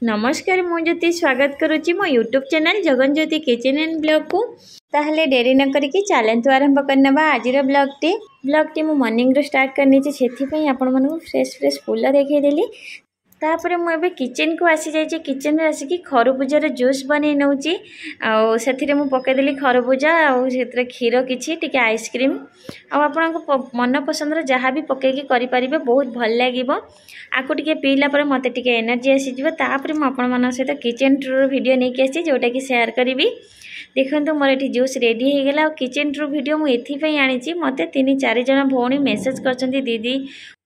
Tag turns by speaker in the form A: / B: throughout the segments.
A: नमस्कार मु ज्योति स्वागत करुच्ची मो YouTube channel Jagan Jyoti kitchen and blog को। ताहले डेरी न करिकी चलतु आरंभ करना आज ब्लॉग मु मॉर्निंग रो स्टार्ट करनी से आपण मानू फ्रेश फ्रेश फूल देखदेली। तापर मुझे किचन को आसी जाइए किचन आसिक खरबूजार जूस बन नौची से पकईदेली खरबूजा आर क्षीर कि आइसक्रीम आपण मन पसंद जहाँ भी पकईकी करें बहुत भल लगे आपको टे पीला मत टे एनर्जी आसीपर मुझे सहित किचन टूर वीडियो नहीं आसी जोटा कि शेयर करी। देखो मोर ये जूस रेडी हो गला। किचन टूर वीडियो मुझे आनी मत 3-4 जन भौणी मेसेज कर दीदी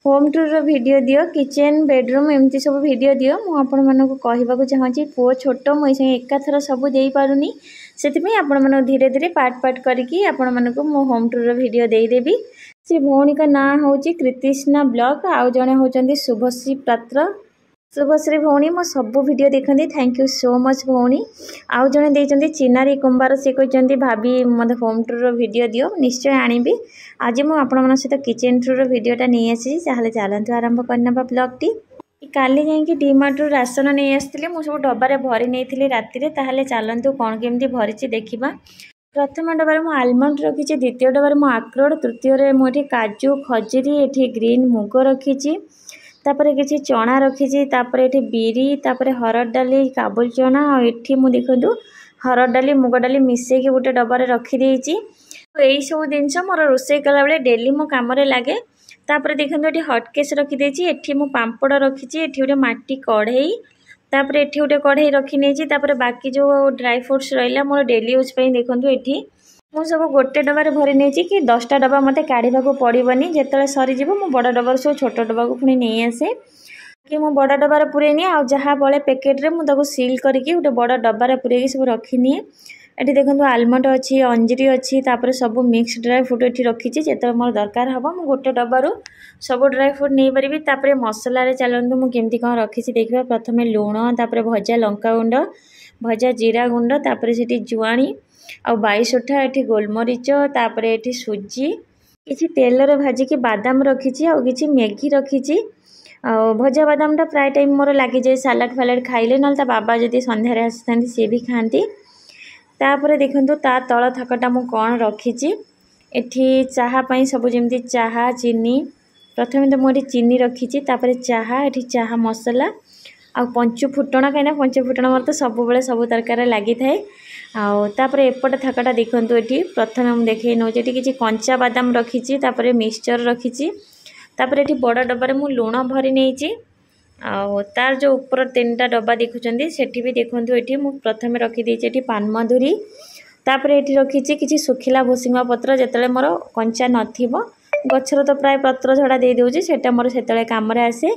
A: होम टूर वीडियो दियो किचन बेडरूम एमती सब वीडियो दियो। मुझे कहवाक चाहूँगी पुओ छोट मुझे एकाथर सब दे पारुनी से आपण धीरे धीरे पार्ट पार्ट करके आपण मानक मो होम टूर वीडियो देदेवी। से भौणी का नाँ हूँ कृतिष्णा ब्लॉग आउ जड़े होती शुभश्री पात्र। शुभश्री भौणी मो सब वीडियो देखती थैंक यू सो मच भौणी। आउ जड़े देते चिनारी कुंबार से कहते भाभी मत होम टूर वीडियो दियो निश्चय आनिबी। आज मुझे सहित किचन टूर वीडियोटा नहीं आसी चलतु आरंभ करना ब्लॉग टी। काली जाइए डीमार्ट रू राशन नहीं आसती मुझे डबारे भरी नहीं राति चलतु कौन केमती भरी देखा। प्रथम डबार मु आलमंड रखी, द्वितीय डबार मु आक्रोड, तृतीय मुझे काजू खजुरी ये ग्रीन मुग रखी, तापर किसी चना रखी, तापर ये बिरी, तापर हरड़ डाली काबुल चना और मु देखु हरड़ डाली मुग डाली मिसेक गोटे डबार रखीदे। यही सब जिनस मोर रोषे कला बेले डेली मो कम लगे। तापर देखो ये हटकेस रखीदे, ये मु पापड़ रखी, ये गोटे माटी कढ़ई, तापर ये गोटे कढ़ई रखी नहीं। तापर बाकी जो ड्राई फ्रुट्स रहा मोर डेली यूज देखो ये मु सब गोटे डबार भरी नहीं कि 10टा डबा मत काढ़ा पड़ोनी जिते सरीज मो बड़ डबार सब छोट डबा को पुणी नहीं आसे कि मो बड़ डबार पुरेनी आ जहाँ बड़े पैकेट्रे मुझे सिल करके गोटे बड़ डबार पुरे सब रखिनिए। ये देखो आलमंड अच्छी अंजीरी अच्छी तापर सब मिक्स ड्राई फ्रुट ये रखी जो मोर दरकार हम मुझे गोटे डबारू सब ड्राई फ्रुट नहीं पारि। तापर मसलार चलतु मुझे कौन रखी देखा। प्रथम लुण, तापर भजा लंका गुंड, भजा जीरा गुंड, तापर से जुआणी आ 22टा ये गोलमरीच, तापर ये सुजी किसी तेलर भाजिकी बादाम रखी आ कि मैगी रखी। भजा बादामटा प्राय टाइम मोर लगी जाए सालाड फालाड खाइले ना बाबा जदि सन्धार आसी सी भी खाती। तापर देखो ता तल थकटा मु कौन रखी एठी चाहापाई सब जमी चाहा चीनी। प्रथम तो मुझे चीनी रखी, तापर चाहा ये चाहा मसला आ पंचु फुटण कहीं पंचु फुटण मोर तो सब बेले सब तरकार लगी थाए। आपर एपटे थकटा देखो ये प्रथम मुझे देखे नौ कि कंचा बादाम रखी, तापर मिक्सचर रखी, तापर ये बड़ डबार मु लुण भरी नहीं तार जो ऊपर 3टा डब्बा देखुं सेठी भी देखो ये प्रथम रखीदे पान मधुरी, तापर ये रखी कि सुखिला भूसिंग पत्र जिते मोर कंचा नथिबो गचर तो प्राय पत्र झड़ा दे दूँ से मोर से कम आसे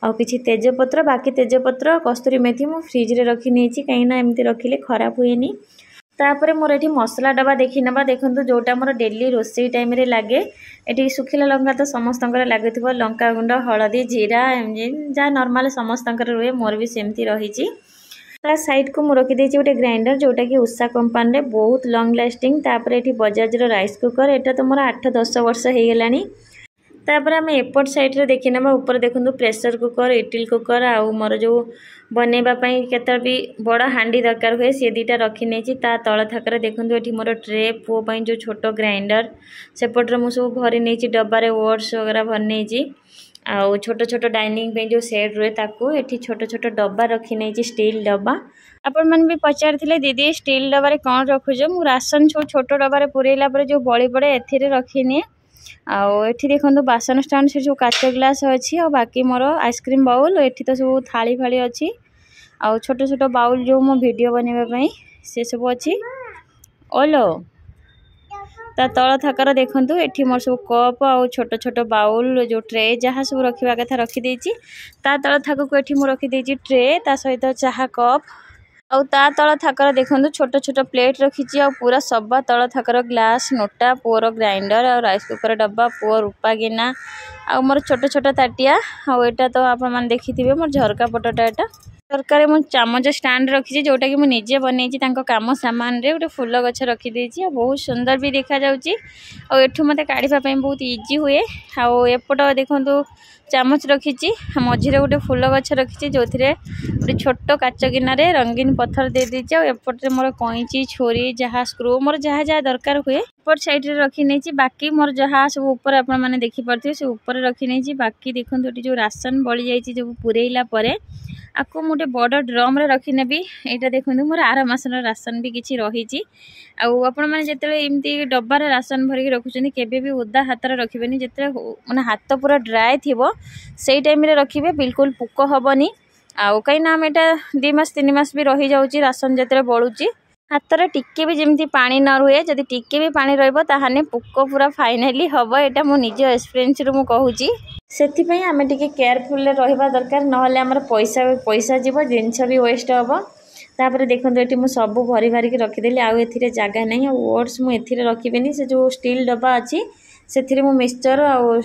A: आउ कि तेजपत्र बाकी तेजपत्र कस्तूरी मेथी मु फ्रिज रे रखी नहीं कहीं एमती रखिले खराब हुएनी। तापर मोर ये मसला डब्बा देखी ना देखो जोटा मोर डेली रोषे टाइम रे लगे ये सुखिला लंका तो समस्त लगे लंका गुंड हलदी जीरा जहाँ नॉर्मल समस्त रुए मोर भी सेमती रही। साइड को मुझे रखीदे गोटे ग्राइंडर जोटा कि उषा कंपानी बहुत लंग लास्टिंग। तापर ये बजाज राइस कुकर एटा तो मोर 8-10 वर्ष हो गलानी। तापर आम एपट साइड्रे देखी ना ऊपर देखो प्रेसर कुकर इटिल कुकर आ मोर जो बनवाई केत भी बड़ हांडी दरकार हुए सी 2टा रखी नहीं। तल थाकर देखो ये मोर ट्रे पुओ जो छोट ग्राइंडर सेपट्रे मुझे सब भरी नहीं डब्बारे ओट्स वगैरह भरी नहीं आउ छोट छोट डाइनिंग पे जो सेट रुए ताकू एठी छोट छोट डब्बा रखी नहीं स्टील डब्बा। आपण मन भी पचार थिले दीदी स्टील डब्बारे कौन रखुछ मु राशन सब छोट डब्बारे पुरेला पर जो बड़ी पड़े एथिरे रखिनी। आउ एठी देखंतु बासन स्टैंड से जो काच ग्लास अच्छी आ बाकी मोर आइसक्रीम बाउल एठी तो सब थाली फाली अच्छी आउ छोट छोट बाउल जो मो वीडियो बनवा पई से सब अच्छी ओलो। ता तल थाकर देखूँ ये मोर सब कप आउ छोट छोट बाउल जो ट्रे जहाँ सब रखा कथा रखीदे। ता तल थाक को ये मुझे रखीदे ट्रे ता सहित चाहा कप आउ ता तल थाकर देखूँ छोट छोट प्लेट रखी आ पूरा सब्बा तल थाकर ग्लास नोटा पुअर ग्राइंडर आ राइस कुकर डब्बा पुअ रूपा गिना आ मोर छोट छोट ताटिया आउ एटा तो आप देखी मोर झरका पटटा एटा दरकार मु चामच स्टैंड रखी जोटा कि मुझे बनई काम सामान रे गोटे फूल गछ रखीदे बहुत सुंदर भी देखा जाउची एठू मत काढ़ापी बहुत इजी हुए आउट देखु चामच रखी मझे गोटे फूल गछ रखी जो गोटे छोट काच गिनारे रंगीन पत्थर दे दीजिए एपटे मोर कईची छुरी जहाँ स्क्रू मोर जहाँ जहाँ दरकार हुए एपट साइड रे रखी नहीं बाकी मोर जहाँ सब ऊपर आपण मैंने देखिपे से ऊपर रखी नहीं बाकी देखो जो राशन बड़ी जाइए जो पूरेला आपको गोटे बड़ ड्रम रे रखी नेबी यहाँ देखो मोर आर मासर राशन भी किसी रही आपण मैंने जिते एमती डब्बार राशन भरिक रखुच्च केबे भी ओदा हाथ रखिबेनी जिते माने हाथ पूरा ड्राए थिबो सेई टाइम रे रखिबे बिल्कुल पुक हबनी आउ कहीं आम यहाँ 2 मास 3 मास भी रही जाऊँगी राशन जिते बलुची हाथ में टिके भी जमी पानी न रुए जदि टिके भी पानी रहा पुक पूरा फाइनाली हम यहाँ मो निज एक्सपीरियंस रु कहूँ से आम टे केयरफुल रहा दरकार ना आमर पैसा पैसा जीव जिनस भी वेस्ट हम तापर देखो ये मुझे सब भरी भारिक रखीदेली आउ ए जगह नहीं ओट्स मुझे रखी से जो स्टील डब्बा अच्छी से मिक्सचर आउ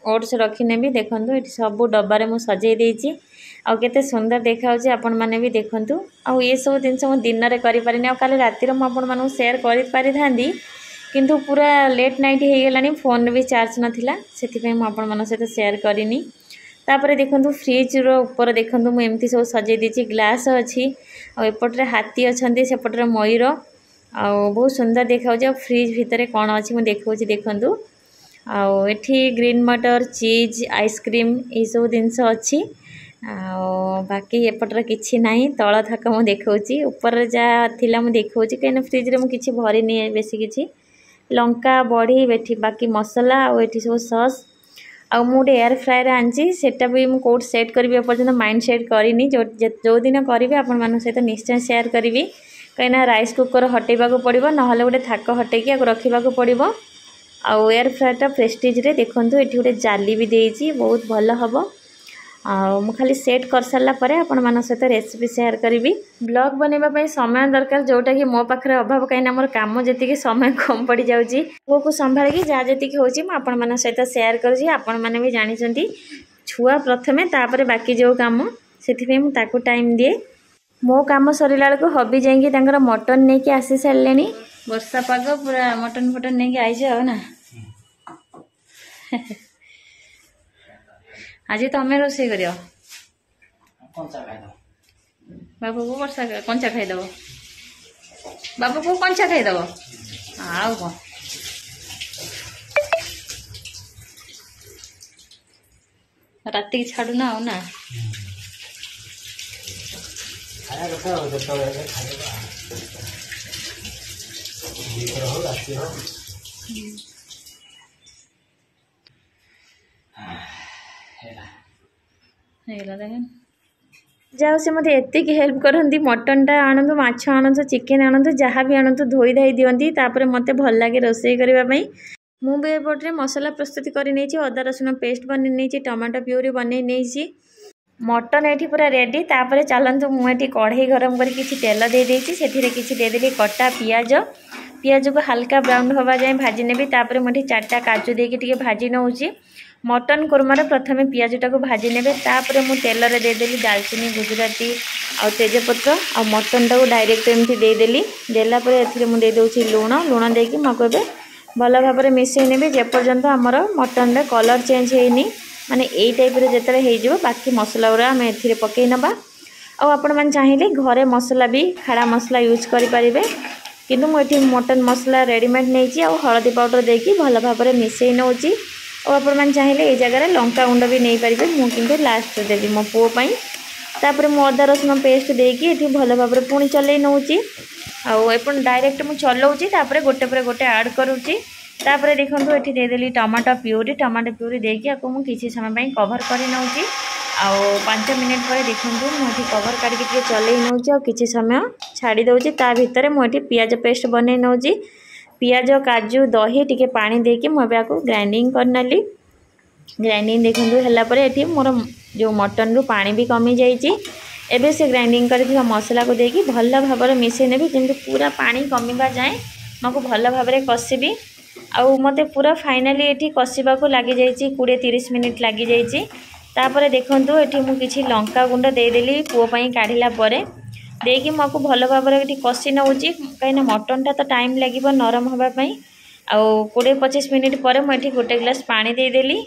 A: ओट्स रखीनेबी देखो ये सब डब्बारे मुझे सजे देती आउ केते सुंदर देखा आपण मैंने भी देखु आउ ये सब जिन मुझे दिन में करें काली रातिर मुझे सेयार कर किंतु पूरा लेट नाइट हो गलानी फोन भी चार्ज नाला से मुझे सहित सेयार करनी तापर देखो फ्रिज ऊपर देखो मुझे एमती सब सजे देती ग्लास अच्छी एपटे हाथी अच्छा सेपटे मयूर आ बहुत सुंदर देखा फ्रिज भितर कौन अच्छी मुझे देखा देखु आठी ग्रीन मटर चीज आइसक्रीम ये सब जिनस अच्छी बाकी एपटर किसी ना तल थाक मुझे देखा ऊपर जहाँ थी मुझे देखा कहीं फ्रिज में किसी भरनी बेसी किसी लंका बड़ी बेठी बाकी मसला आठी सब सस आ मुझे एयर फ्रायर आनी सेटा भी मुझे कौट सेट करी एपर्तन माइंड सेट करनी जो दिन करी आपण मान सहित निश्चय सेयार करी कहीं राइस कुकर हटेबा पड़ो ना गोटे थाक हटेकी रखा पड़ो आउ एयर फ्रायर प्रेस्टीज रे देखो ये गोटे जाली भी देती बहुत भल हम आउ खाली सेट कर सारा पर आपण मान सहित रेसिपी सेयार करी ब्लॉग बनवाई समय दरकार जोटा कि मो पाखे अभाव कहीं मोर काम जी समय कम पड़ जाऊँगी पुओ को संभाली जहाँ जी होपण सहित सेयार कर भी जानते छुआ प्रथमे तापर बाकी जो कम से टाइम दिए मो काम सरला बेलू हबी जाइए मटन नहीं कि आसी सारे वर्षा पाग पूरा मटन फटन नहीं कि आईज ना आज तमें रोसे कर बाबू को वर्षा कंचा खाईदेव बाबू को कंचा खाईदेव आउ कौन राति की छाड़ू ना ना जाओ से मत एतिक हेल्प करती मटनटा आणतु माछ आणतु चिकेन आणतु जहाँ भी आणतु धोई धाई दियंती तापर मते भल लागे रोसई करने मुझे एपटे मसला प्रस्तुत कर अदा रसुण पेस्ट बन टमाटो प्यूरी बन मटन ये पूरा रेडी तापर चलतु मुझे कढ़ई गरम कर तेल दे देती किसी देदेली कटा पियाज पियाज को हल्का ब्राउन हवा जाए भाजी नेबी तापर मुझे 4टा काजू देके भाजी नौची मटन कोरमार प्रथमे पियाजटा को भाजी ने तापर मु तेल रे देदेली दालचीनी गुजराती आ तेजपत्र आ मटनटा को डायरेक्ट एमती देदेली देलापर एथिरे मु दे दउची लुण देकी मको बे भल भाव मिसई नेबी जेपर्यंत आमर मटन रे कलर चेंज हेनी माने एई टाइप रे जेतरे हे जिवो बाकी मसला उरा हम एथिरे पकई नबा आ आपण मान चाहिए घरे मसला भी खड़ा मसला यूज करि परिबे किंतु मु एठी मटन मसला रेडीमेड नेची आ हळदी पाउडर देकी भल भाव मिसई नउची और आपण चाहिए ये जगह लंका गुंड भी नहीं पारे मुझे लास्ट देवी मो पुओपाई तापर मु अदा रसुण पेस्ट देकी ये भल भाव पुणी चल नौची आपन डायरेक्ट मुझे चलाऊँगी तापर गोटे पर गोटे ऐड करुँची तापर देखो ये देदेली टमाटो प्यूरी देकी आपको मुझे किसी समय कवर कर नौची आउ 5 मिनट पर देखो मुझे कवर काटिके चल नौची आ किसी समय छाड़ी दौची ता भितर मुझे पियाज पेस्ट बन नौची पियाज काजू दही टिके पानी देकी मुझे ग्राइंडिंग करनेली ग्राइंडिंग देखो है ये मोर जो मटन रु पानी भी कमी जाइए एबे से ग्राइंडिंग कर मसला को देकी भल भाव मिसई नेबी किंतु पूरा पानी कमीबा जाए मको भल भाव कषिबी आउ मते पूरा फाइनाली ये कषा लगी जाइए 20-30 मिनिट लगी जाइए तापर देखूँ ये मुझे लंका गुंड देदेली पुओं काढ़ला देकी मुझे भल भाव कषि नौची कहीं मटनटा तो टाइम लगे नरम हाँपाई आउ 20-25 मिनिट पर मुझे गोटे ग्लास पानी देदेली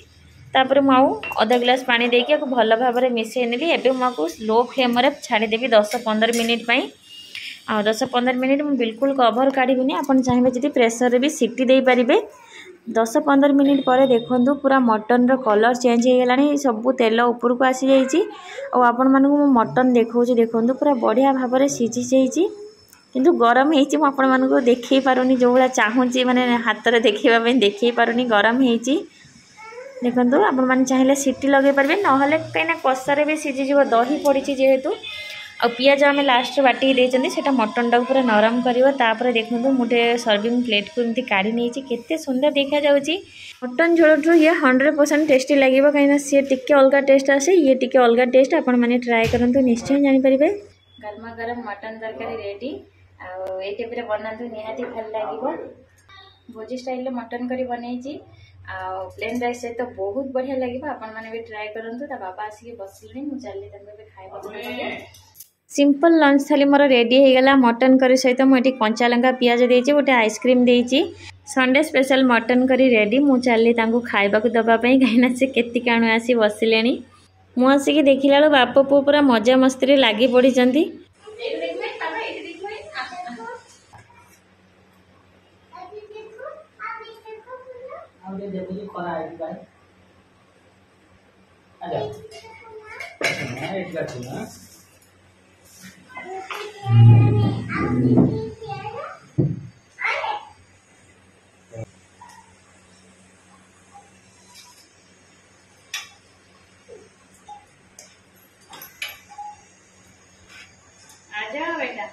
A: तापर मुझे अधा ग्लास पानी देकी भल भाव मिसई नेली एवं मुझे स्लो फ्लेम छाड़देवी 10-15 मिनिट आ 10-15 मिनिट मुझे बिल्कुल कवर काढ़ी आपन चाहिए जब प्रेसर भी सीटी दे पारे 10-15 मिनिट पर देखूँ पूरा मटन कलर चेंज हो गलानी सबू तेल ऊपर को आसी जाइए और आपण मानक मटन देखा देखूँ पूरा बढ़िया भाव में सीझी जाइए किंतु गरम हो आपण मानक देखे पारुनी जो भाया चाहूँगी माने हाथ में देखापी देखे पारुनी गरम हो देखो आपण मैंने चाहिए सीटी लगे पारे ना कहीं कषारे भी सीझीज दही पड़ी जेहेतु आ पियाज आम लास्ट बाटी देते से मटन टाक पूरा नरम कर देखो मुझे सर्विंग प्लेट को एमती काढ़ी नहीं केते सुंदर देखा जाउची मटन झोल ये 100% टेस्टी लगे कहीं सी टिके अलग टेस्ट आसे ये टिके अलग टेस्ट आपण मैंने ट्राए करूँ निश्चय जानीपर गरमा गरम मटन तरकारी रेडी आईपे बनातु निहाती भल लगे भोजी स्टाइल मटन करी बनई प्लेन राइस सहित बहुत बढ़िया लगे आपण मैंने भी ट्राए करूँ बाबा आसिक बसिले मुझे चलिए खाଇବା सिंपल लंच थाली मोर रेडी हो गला मटन करी सहित मुझे कंचा लंका पियाज देती गोटे आइसक्रीम देती Sunday special mutton curry ready मुझे चली खाइबा दवापाई कहीं से केती काणु आसी बसिले मुझे आसिक देखला बाप पु पूरा मजा मस्ती लगी पड़ी आजा बेटा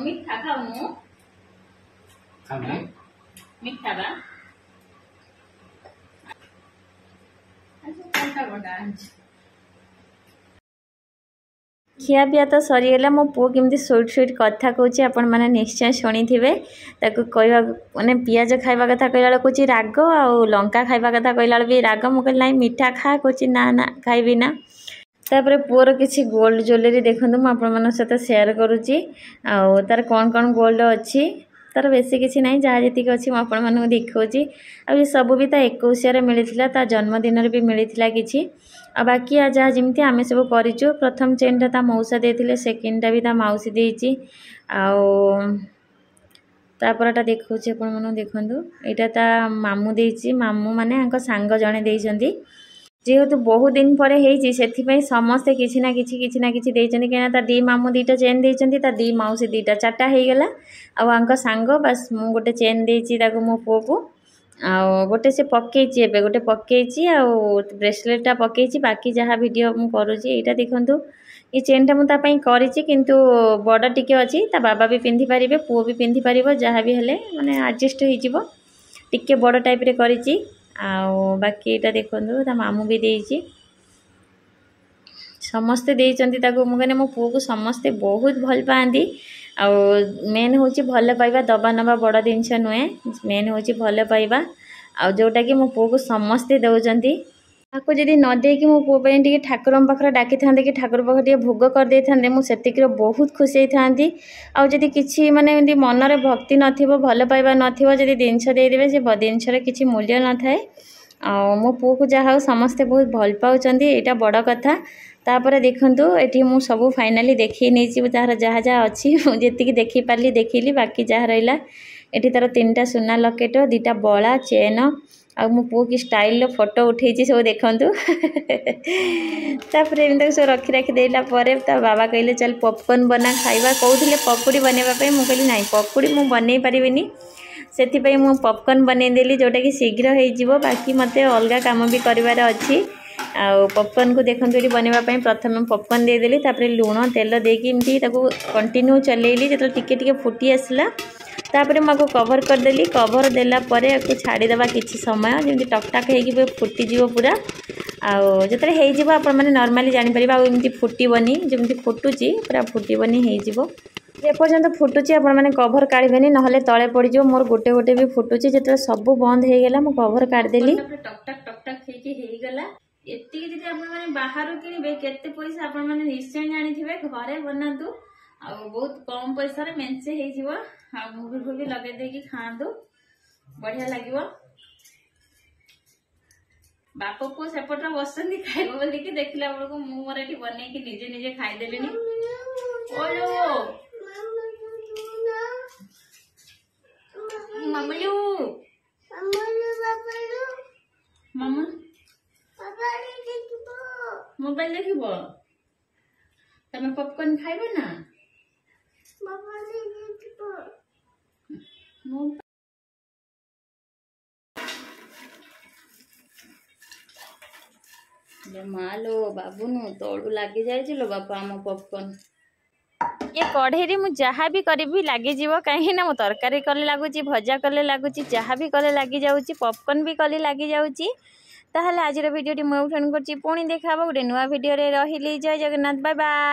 A: मीठा खाऊ मीठा खिया पिया तो सरीगला मो पु केमती स्वीट स्वीट कथा कौच आपण मैंने निश्चय शुणी थे कहवा माने पियाज खाइबा कथा कहला कौच राग आ लंका खाइबा कथा कहला भी राग मुझे ना मीठा खा कौच ना ना खाइबी ना तापर पुअर किसी गोल्ड ज्वेलरी देखूँ मुझे सहित सेयार करुच्ची तार कौन कौन गोल्ड अच्छी तार बेसी किसी ना जहाँ जी अच्छी मुझे देखा आ सब भी 21 मिलता ता जन्मदिन भी मिलता कि बाकी जहाँ जमी आम सब करूँ प्रथम चेनटा ता मौसा देते सेकेंडटा भी ता मौसी देती तापरटा देखा आपन देखूँ यहाँ ता मामू देती मामू माने सांग जड़े देती जेहेतु बहुत दिन पर से समस्ते किसी ना कि कहीं ता दी मामू दीटा चेन देती ता दी मौसी दीटा 4टा हो गला आंक सांग बस मु गोटे चेन देती मो पुओ को गोटे से पकई गोटे पकई ब्रेसलेटा पकई बाकी जहाँ वीडियो मु करुँची यहाँ देखूँ ये चेनटा मुझे करी किंतु बड़ टिके अच्छी ता बाबा भी पिंधि पारे पुओ भी पिंधि पार जहाँ भी हेले माने एडजस्ट हो टिके बड़ टाइप रे करी बाकी यहाँ देखूँ ता मामू भी देती समस्ते देती मुझे मो पुओ को समस्ते बहुत भल पाती आ मेन हूँ भल पाइबा दबा नवा बड़ जिनस नुहे मेन हूँ भल पाइबा आ जोटा कि मो पुओ को समस्ते दौरान आपको जदि न देकी मो पुओ टे ठाकुर पाखे डाकी था कि ठाकुर पाखे भोग कर दे था मुझे बहुत खुशी होती आदि किसी माने मनरे भक्ति नथिबो भल पाइबा नथिबो जदि जिनस देदेवे से जिनसर किसी मूल्य न थाए मो पुओ को जहाँ समस्ते बहुत भल पाँच यहाँ बड़ कथा तापर देखूँ ये मु सब फाइनाली देखी नहीं तार जहाँ जहाँ अच्छी जी देखी पार्ली देखिली बाकी जहाँ रहा ये तार 3टा सुना लकेट 2टा बड़ा चेन आ मो पुओ की स्टाइल फोटो उठे सब देखूँ तापर एम सब रखी रखी देला बाबा कहले चल पॉपकॉर्न बना खाइबा कहते पकुड़ी बनवाई मुझे कहली ना पकुड़ी मुझे बनई पारिनी से पॉपकॉर्न बनईदेली जोटा कि शीघ्र हो बाकी मत अलग काम भी करार अच्छी आउ पॉपकॉर्न को देखंतु ये बनवाई प्रथम पॉपकॉर्न देदेली तापर लुण तेल देकी एमती कंटिन्यू चलेली जो टिके टिके फुटी आसला तापर मुझे कवर करदेली कवर देला परे आपको छाड़ीदेवा किसी समय जमी टकटाक हो फुटीज पूरा आउ जो आप नॉर्मली जानीपर आमती फुटबनी जमी फुटुची पूरा फुटबनी हो जेपर्यंत फुटुची आपने कवर काढ़े ना तले पड़ज मोर गोटे गोटे भी फुटुची जो सब बंद हो गला मुझे कवर काढ़देली टकटाक टकटाक होगला एति आप बाहर किणवे केते पैसा आप निश्चय जानी घरे बनातु आ बहुत कम पैसा मेंचे हो मुभी फुभी लगे देकी खातु बढ़िया लगे बाप पुओ सेपटे बसती खाइब बोलिकी देखला बेलू मोर ये बनईकी निजे निजे खाईदेली मामलू मामा मोबाइल देख तमें पॉपकॉर्न खाइब ना मालो बाबुनु तलू लगी जाइए लो बापा आम पॉपकॉर्न ये कढ़ई मु जहाँ भी करी लगी कहीं मो तरकारी कले लगुच भजा कले लगुच जहाँ भी कले लगी जाऊँगी पॉपकॉर्न भी कले लगी जाऊँगी ताहले आज वीडियो मुझे पुणी देखा गोटे नुआ वीडियो रही जय जगन्नाथ बाय बाय।